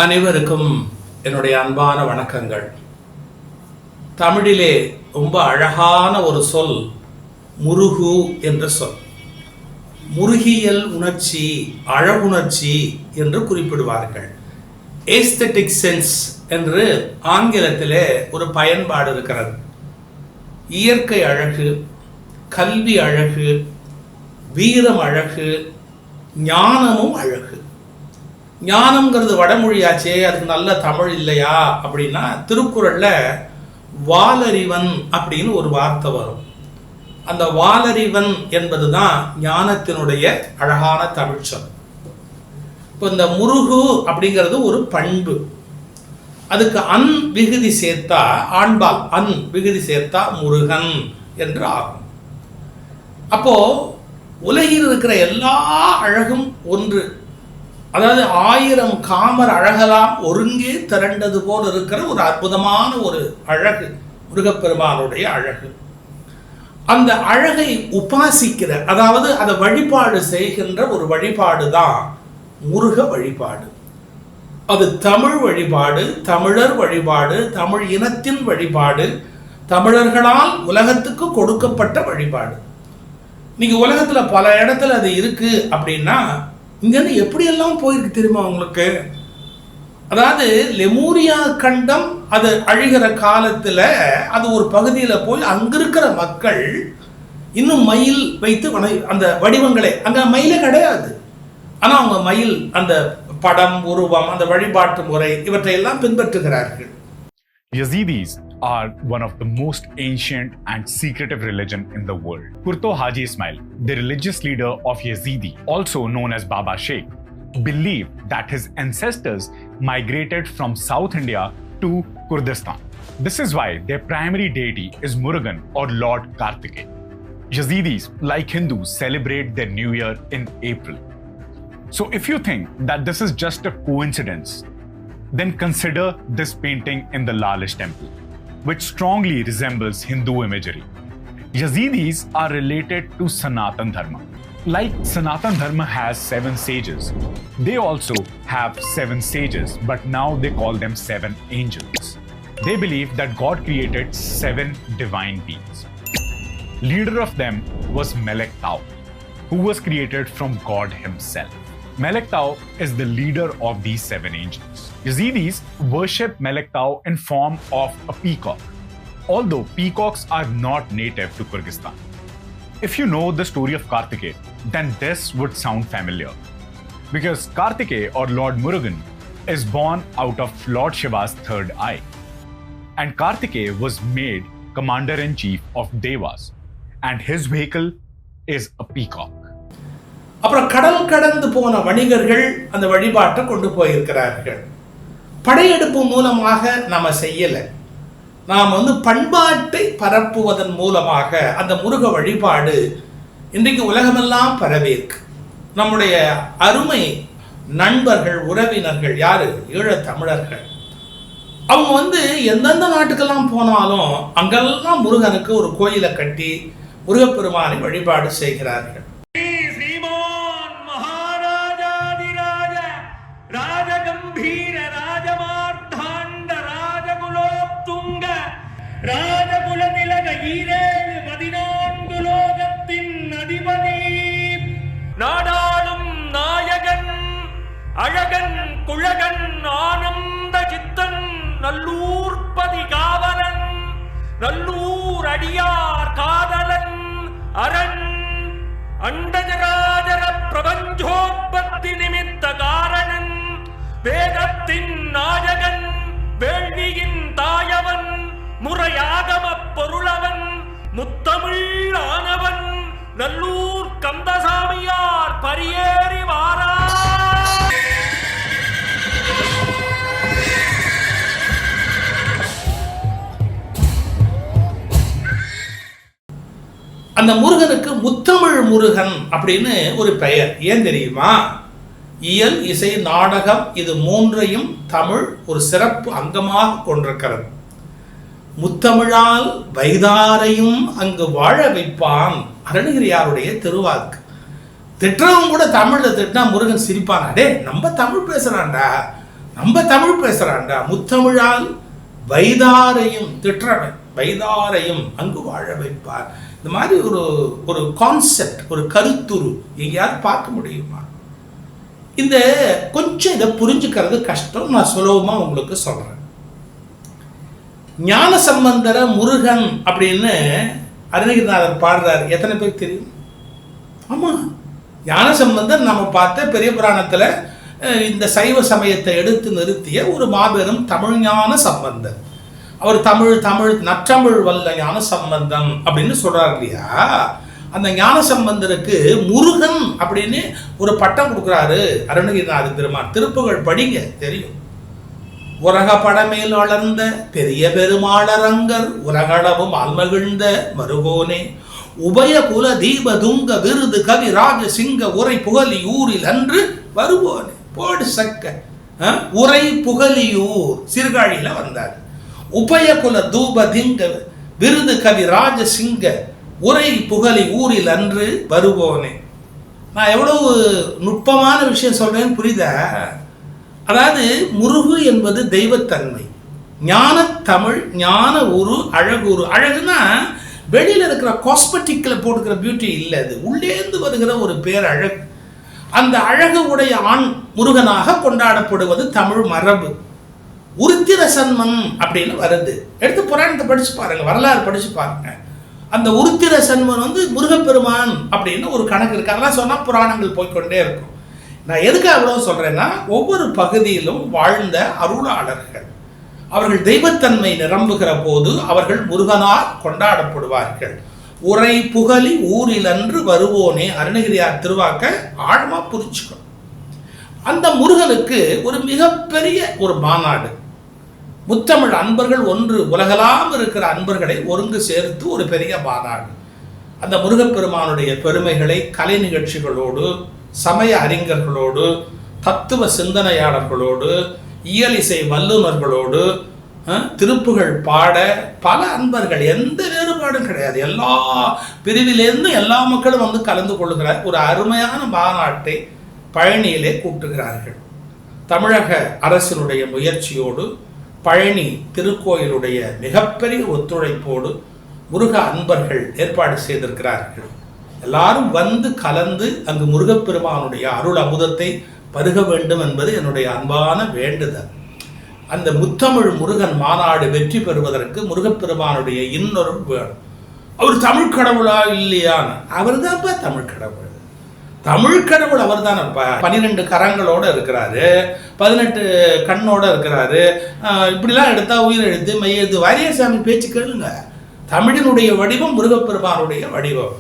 அனைவருக்கும் என்னுடைய அன்பான வணக்கங்கள். தமிழிலே ரொம்ப அழகான ஒரு சொல் முருகு என்ற சொல். முருகியல் உணர்ச்சி, அழகுணர்ச்சி என்று குறிப்பிடுவார்கள். ஏஸ்தட்டிக் சென்ஸ் என்று ஆங்கிலத்திலே ஒரு பயன்பாடு இருக்கிறது. இயற்கை அழகு, கல்வி அழகு, வீரம் அழகு, ஞானமும் அழகு. ஞானம்ங்கிறது வடமொழியாச்சே, அதுக்கு நல்ல தமிழ் இல்லையா அப்படின்னா, திருக்குறள்ல வாலறிவன் அப்படின்னு ஒரு வார்த்தை வரும். அந்த வாலறிவன் என்பது தான் ஞானத்தினுடைய அழகான தமிழ் சொல். இப்போ இந்த முருகு அப்படிங்கிறது ஒரு பண்பு. அதுக்கு அன் விகுதி சேர்த்தா, ஆண்பால் அன் விகுதி சேர்த்தா முருகன் என்று ஆகும். அப்போ உலகில் இருக்கிற எல்லா அழகும் ஒன்று, அதாவது 1000 காமர் அழகெல்லாம் ஒருங்கே திரண்டது போல் இருக்கிற ஒரு அற்புதமான ஒரு அழகு முருகப்பெருமானுடைய அழகு. அந்த அழகை உபாசிக்கிற, அதாவது அதை வழிபாடு செய்கின்ற ஒரு வழிபாடு தான் முருக வழிபாடு. அது தமிழ் வழிபாடு, தமிழர் வழிபாடு, தமிழ் இனத்தின் வழிபாடு, தமிழர்களால் உலகத்துக்கு கொடுக்கப்பட்ட வழிபாடு. இன்னைக்கு உலகத்துல பல இடத்துல அது இருக்கு அப்படின்னா, இங்கேருந்து எப்படியெல்லாம் போயிருக்கு தெரியுமா உங்களுக்கு? அதாவது லெமூரியா கண்டம் அது அழிகிற காலத்தில் அது ஒரு பகுதியில் போய் அங்கே இருக்கிற மக்கள் இன்னும் மயில் வைத்து அந்த வடிவங்களை, அங்கே மயிலே கிடையாது, ஆனால் அவங்க மயில் அந்த படம், உருவம், அந்த வழிபாட்டு முறை இவற்றையெல்லாம் பின்பற்றுகிறார்கள். Yazidis are one of the most ancient and secretive religion in the world. Kurto Haji Ismail, the religious leader of Yazidi, also known as Baba Sheikh, believed that his ancestors migrated from South India to Kurdistan. This is why their primary deity is Murugan or Lord Kartikeya. Yazidis, like Hindus, celebrate their new year in April. So if you think that this is just a coincidence, then consider this painting in the Lalish temple, which strongly resembles Hindu imagery. Yazidis are related to Sanatan Dharma. Like Sanatan Dharma has 7 sages, they also have 7 sages, but now they call them 7 angels. They believe that God created 7 divine beings. Leader of them was Melek Tao, who was created from God himself. Melek Tao is the leader of these 7 angels. Yazidis worship Melek Tao in form of a peacock, although peacocks are not native to Kyrgyzstan. If you know the story of Kartikeya, then this would sound familiar, because Kartikeya or Lord Murugan is born out of Lord Shiva's third eye, and Kartikeya was made commander-in-chief of Devas, and his vehicle is a peacock. அப்புறம் கடல் கடந்து போன வணிகர்கள் அந்த வழிபாட்டை கொண்டு போயிருக்கிறார்கள். படையெடுப்பு மூலமாக நாம செய்யலை, நாம் பண்பாட்டை பரப்புவதன் மூலமாக அந்த முருக வழிபாடு இன்றைக்கு உலகமெல்லாம் பரவியிருக்கு. நம்முடைய அருமை நண்பர்கள், உறவினர்கள் யாரு? ஈழத் தமிழர்கள். அவங்க எந்தெந்த நாட்டுக்கெல்லாம் போனாலும் அங்கெல்லாம் முருகனுக்கு ஒரு கோயிலை கட்டி முருகப்பெருமானை வழிபாடு செய்கிறார்கள். நாடாளும் நாயகன் அழகன் குழகன் ஆனந்த சித்தன் நல்லூர்பதி காவலன் நல்லூர் அடியார் காதலன் அரண் அண்டஜராஜர பிரபஞ்சோற்பத்தி நிமித்த காரணன் வேதத்தின் நாயகன் வேள்வியின் தாயவன் முறையாகம பொருளவன் முத்தமிழ் ஆனவன் நல்லூர் கந்தசாமியார் பரியேறி வாரா. அந்த முருகனுக்கு முத்தமிழ் முருகன் அப்படின்னு ஒரு பெயர். ஏன் தெரியுமா? இயல், இசை, நாடகம் இது 3ஐயும் தமிழ் ஒரு சிறப்பு அங்கமாக கொண்டிருக்கிறது. முத்தமிழால் வைதாரையும் அங்கு வாழ வைப்பான், அருணகிரியாருடைய திருவாக்கு. திட்டுறவங்க கூட தமிழ்ல திட்டினா முருகன் சிரிப்பான். அடே நம்ம தமிழ் பேசுறான்டா, நம்ம தமிழ் பேசுறான்டா, முத்தமிழால் வைதாரையும் திற்றவன், வைதாரையும் அங்கு வாழ வைப்பார். இந்த மாதிரி ஒரு கான்செப்ட், ஒரு கருத்துரு எங்கேயாவது பார்க்க முடியுமா? இந்த கொஞ்சம் இதை புரிஞ்சுக்கிறது கஷ்டம். நான் சுலபமாக உங்களுக்கு சொல்றேன். ஞானசம்பந்தர முருகன் அப்படின்னு அருணகிரிநாதர் பாடுறாரு. எத்தனை பேருக்கு தெரியும்? ஆமா, ஞானசம்பந்தர் நம்ம பார்த்த பெரிய புராணத்துல இந்த சைவ சமயத்தை எடுத்து நிறுத்திய ஒரு மாபெரும் தமிழ் ஞான சம்பந்தர். அவர் தமிழ் நற்றமிழ் வல்ல ஞான சம்பந்தம் அப்படின்னு சொல்றாரு இல்லையா? அந்த ஞான சம்பந்தருக்கு முருகன் அப்படின்னு ஒரு பட்டம் கொடுக்குறாரு அருணகிரிநாத பெருமான். திருப்புகழ் படிங்க, தெரியும். உலக படமேல் வளர்ந்த பெரிய பெருமாளரங்கர் உலகளவும் ஆல்மகிழ்ந்த மருகோனே உபய குல தீப துங்க விருது கவி ராஜ சிங்க உரை புகழியூரில் அன்று வருவோனே. போடு சக்க உரை புகழியூர் சீர்காழியில வந்தார். உபய குல தூப திங்க விருது கவி ராஜ சிங்க உரை புகழி ஊரில் அன்று வருவோனே. நான் எவ்வளவு நுட்பமான விஷயம் சொல்றேன்னு புரியுதா? அதாவது முருகு என்பது தெய்வத்தன்மை, ஞான தமிழ், ஞான உரு, அழகுரு. அழகுனா வெளியில இருக்கிற காஸ்மெட்டிக்ல போட்டுக்கிற பியூட்டி இல்லை, அது உள்ளேந்து வருகிற ஒரு பேர் அழகு. அந்த அழகு உடைய ஆண் முருகனாக கொண்டாடப்படுவது தமிழ் மரபு. உருத்திர சன்மன் அப்படின்னு வருது. எடுத்து புராணத்தை படிச்சு பாருங்க, வரலாறு படிச்சு பாருங்க. அந்த உருத்திர சன்மன் முருகப்பெருமான் அப்படின்னு ஒரு கணக்கு இருக்கு. அதெல்லாம் சொன்னா புராணங்கள் போய்கொண்டே இருக்கும். நான் எதுக்கு அவ்வளவு சொல்றேன்னா, ஒவ்வொரு பகுதியிலும் வாழ்ந்த அருளாளர்கள் அவர்கள் தெய்வத்தன்மை நிரம்புகிற போது அவர்கள் முருகனால் கொண்டாடப்படுவார்கள். உரை புகழி ஊரில் அன்று வருவோனே அருணகிரியார் திருவாக்க ஆழமா புரிச்சுக்கணும். அந்த முருகனுக்கு ஒரு மிகப்பெரிய ஒரு மாநாடு, முத்தமிழ் அன்பர்கள் ஒன்று, உலகலாம் இருக்கிற அன்பர்களை ஒருங்கு சேர்த்து ஒரு பெரிய மாநாடு. அந்த முருகப்பெருமானுடைய பெருமைகளை கலை நிகழ்ச்சிகளோடு, சமய அறிஞர்களோடு, தத்துவ சிந்தனையாளர்களோடு, இயல் இசை வல்லுநர்களோடு, திருப்புகள் பாட பல அன்பர்கள், எந்த வேறுபாடும் கிடையாது, எல்லா பிரிவிலிருந்து எல்லா மக்களும் கலந்து கொள்கிற ஒரு அருமையான மாநாட்டை பழனியிலே கூட்டுகிறார்கள். தமிழக அரசினுடைய முயற்சியோடு, பழனி திருக்கோயிலுடைய மிகப்பெரிய ஒத்துழைப்போடு முருக அன்பர்கள் ஏற்பாடு செய்திருக்கிறார்கள். எல்லாரும் கலந்து அங்கு முருகப்பெருமானுடைய அருள் அமுதத்தை பருக வேண்டும் என்பது என்னுடைய அன்பான வேண்டுதல். அந்த முத்தமிழ் முருகன் மாநாடு வெற்றி பெறுவதற்கு முருகப்பெருமானுடைய இன்னொரு வேணும். அவர் தமிழ் கடவுளா இல்லையான்னு? அவர் தான்ப்பா தமிழ் கடவுள். தமிழ் கடவுள் அவர் தான். 12 கரங்களோட இருக்கிறாரு, 18 கண்ணோட இருக்கிறாரு. இப்படிலாம் எடுத்தா உயிர் எழுத்து மையெழுத்து வாரியசாமி பேச்சு கேளுங்க. தமிழினுடைய வடிவம் முருகப்பெருமானுடைய வடிவம்.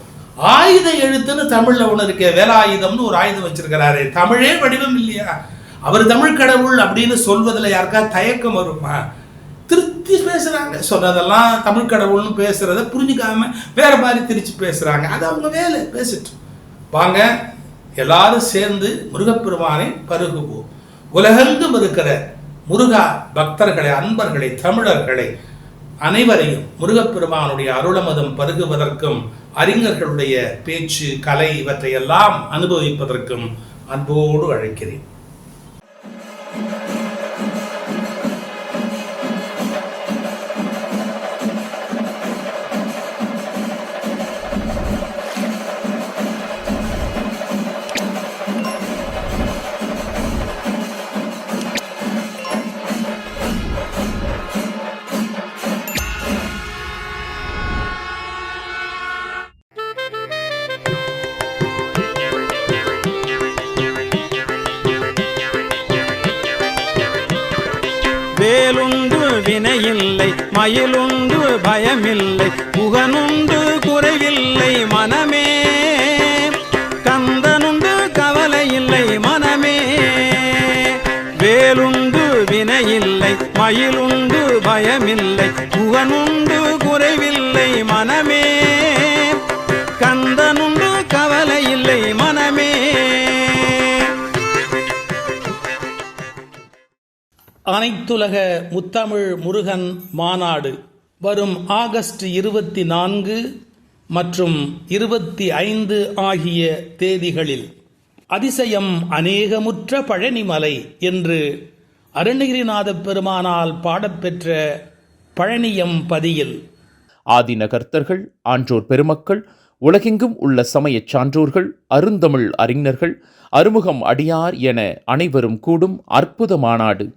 ஆயுத எழுத்துன்னு தமிழ்ல ஒண்ணு இருக்கு, வேலாயுதம்னு ஒரு ஆயுதம் வச்சிருக்கிறாரு. தமிழே வடிவம் இல்லையா? அவர் தமிழ் கடவுள் அப்படின்னு சொல்வதில் யாருக்கா தயக்கம் வருமா? திருத்தி பேசுறாங்க. சொன்னதெல்லாம் தமிழ் கடவுள்னு பேசுறத புரிஞ்சுக்காம வேற மாதிரி திருச்சி பேசுறாங்க. அது அவங்க வேலை. பேசிட்டு வாங்க, எல்லாரும் சேர்ந்து முருகப்பெருமானை பருகுவோம். உலகெங்கும் இருக்கிற முருகா பக்தர்களை, அன்பர்களை, தமிழர்களை அனைவரையும் முருகப்பெருமானுடைய அருளமதம் பருகுவதற்கும், அறிஞர்களுடைய பேச்சு, கலை இவற்றையெல்லாம் அனுபவிப்பதற்கும் அன்போடு அழைக்கிறேன். வேலுண்டு வினையில்லை, மயிலுண்டு பயமில்லை, புகனுண்டு குறைவில்லை மனமே, கந்தனுண்டு கவலையில்லை மனமே. வேலுண்டு வினையில்லை, மயிலுண்டு பயமில்லை, புகனுண்டு குறைவில்லை மனமே, கந்தனுண்டு கவலையில்லை மனமே. அனைத்துலக முத்தமிழ் முருகன் மாநாடு வரும் ஆகஸ்ட் 24 மற்றும் 25 ஆகிய தேதிகளில் அதிசயம் அநேகமுற்ற பழனிமலை என்று அருணகிரிநாத பெருமானால் பாடப்பெற்ற பழனியம் பதியில் ஆதிநகர்த்தர்கள், ஆன்றோர் பெருமக்கள், உலகெங்கும் உள்ள சமயச் சான்றோர்கள், அருந்தமிழ் அறிஞர்கள், அறுமுகம் அடியார் என அனைவரும் கூடும் அற்புத மாநாடு.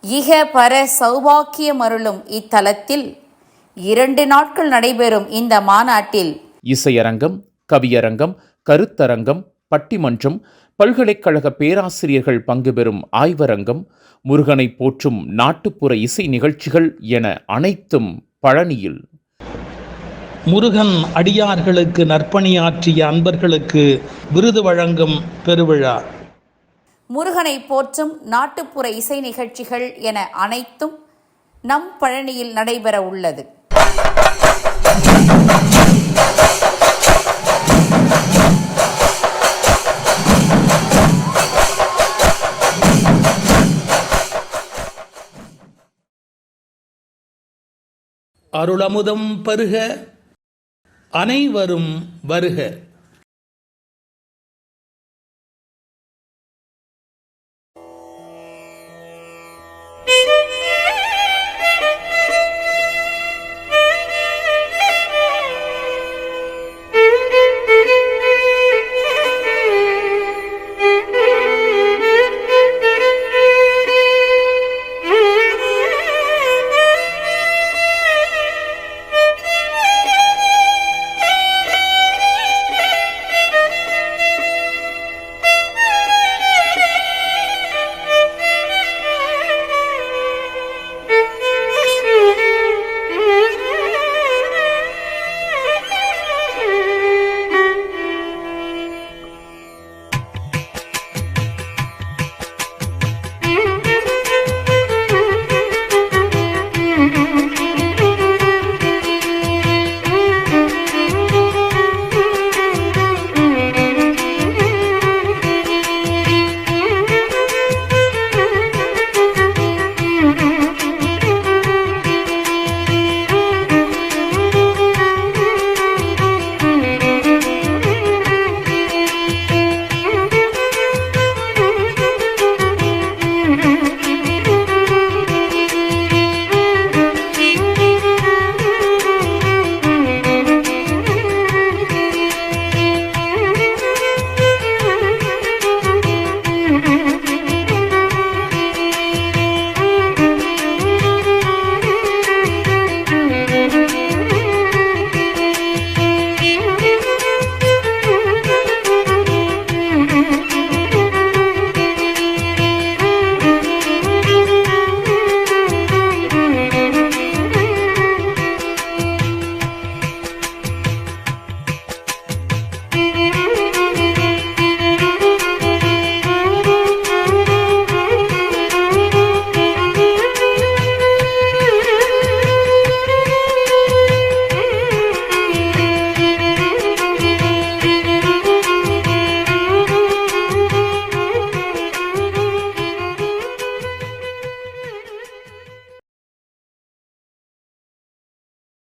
இக பர சௌபாக்கியமருளும் இத்தலத்தில் 2 நாட்கள் நடைபெறும் இந்த மாநாட்டில் இசையரங்கம், கவியரங்கம், கருத்தரங்கம், பட்டிமன்றம், பல்கலைக்கழக பேராசிரியர்கள் பங்குபெறும் ஆய்வரங்கம், முருகனை போற்றும் நாட்டுப்புற இசை நிகழ்ச்சிகள் என அனைத்தும் பழனியில். முருகன் அடியார்களுக்கு நற்பணியாற்றிய அன்பர்களுக்கு விருது வழங்கும் பெருவிழா. முருகனை போற்றும் நாட்டுப்புற இசை நிகழ்ச்சிகள் என அனைத்தும் நம் பழனியில் நடைபெற உள்ளது. அருளமுதம் பருக, அனைவரும் வருக.